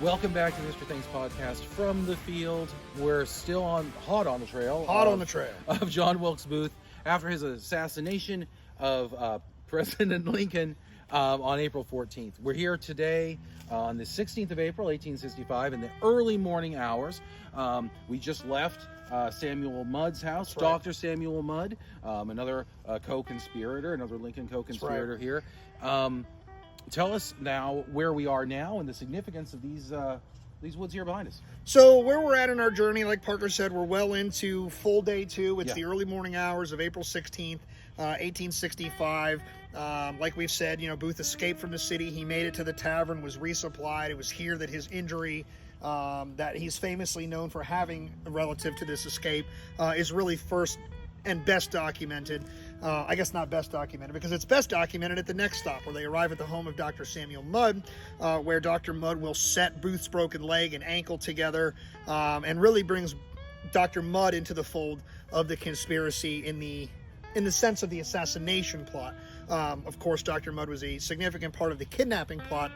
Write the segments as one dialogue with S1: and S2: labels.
S1: Welcome back to the Mr. Things podcast from the field. We're still hot on the trail of John Wilkes Booth after his assassination of President Lincoln on April 14th. We're here today on the 16th of April, 1865, in the early morning hours. We just left Samuel Mudd's house, Dr. Samuel Mudd, another co-conspirator, another Lincoln co-conspirator here. Tell us now where we are now and the significance of these woods here behind us.
S2: So where we're at in our journey, like Parker said, we're well into full day two. It's the early morning hours of April 16th, 1865. Like we've said, Booth escaped from the city. He made it to the tavern, was resupplied. It was here that his injury that he's famously known for having relative to this escape is really first and best documented. I guess not best documented, because it's best documented at the next stop, where they arrive at the home of Dr. Samuel Mudd, where Dr. Mudd will set Booth's broken leg and ankle together, and really brings Dr. Mudd into the fold of the conspiracy in the sense of the assassination plot. Of course, Dr. Mudd was a significant part of the kidnapping plot,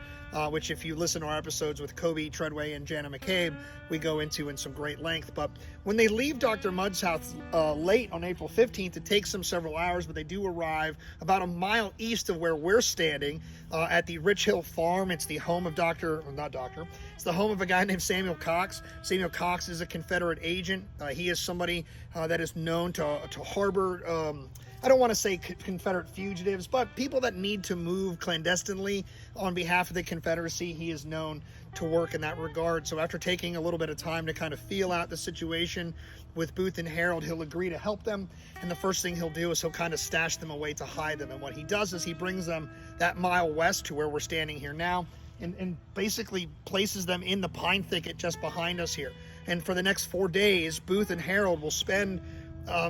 S2: which if you listen to our episodes with Kobe Treadway and Jana McCabe, we go into in some great length. But when they leave Dr. Mudd's house late on April 15th, it takes them several hours, but they do arrive about a mile east of where we're standing at the Rich Hill Farm. It's the home of it's the home of a guy named Samuel Cox. Samuel Cox is a Confederate agent. He is somebody that is known to harbor I don't want to say Confederate fugitives, but people that need to move clandestinely on behalf of the Confederacy. He is known to work in that regard. So after taking a little bit of time to kind of feel out the situation with Booth and Harold, he'll agree to help them. And the first thing he'll do is he'll kind of stash them away to hide them. And what he does is he brings them that mile west to where we're standing here now, and basically places them in the pine thicket just behind us here. And for the next 4 days, Booth and Harold will spend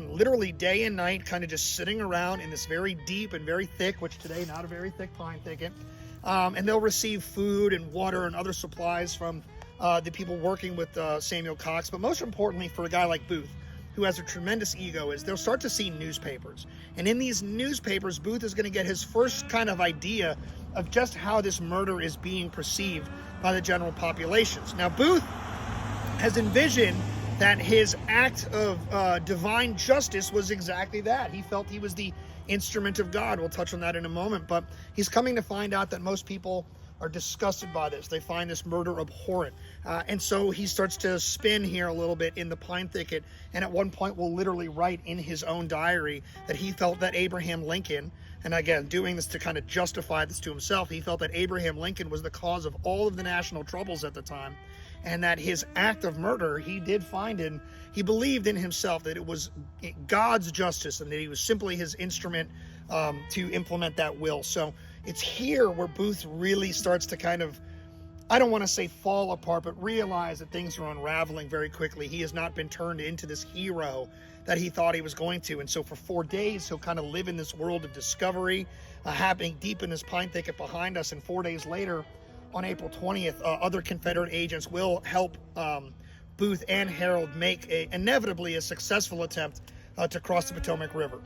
S2: literally day and night kind of just sitting around in this very deep and very thick, which today not a very thick pine thicket, and they'll receive food and water and other supplies from the people working with Samuel Cox. But most importantly, for a guy like Booth, who has a tremendous ego, is they'll start to see newspapers, and in these newspapers, Booth is going to get his first kind of idea of just how this murder is being perceived by the general populations. Now, Booth has envisioned that his act of divine justice was exactly that. He felt he was the instrument of God. We'll touch on that in a moment, but he's coming to find out that most people are disgusted by this. They find this murder abhorrent. And so he starts to spin here a little bit in the pine thicket, and at one point will literally write in his own diary that he felt that Abraham Lincoln, and again, doing this to kind of justify this to himself, he felt that Abraham Lincoln was the cause of all of the national troubles at the time, and that his act of murder, he did find in, he believed in himself that it was God's justice and that he was simply his instrument to implement that will. So it's here where Booth really starts to kind of, I don't want to say fall apart, but realize that things are unraveling very quickly. He has not been turned into this hero that he thought he was going to. And so for 4 days, he'll kind of live in this world of discovery happening deep in this pine thicket behind us. And 4 days later, on April 20th, other Confederate agents will help Booth and Harold make inevitably a successful attempt to cross the Potomac River.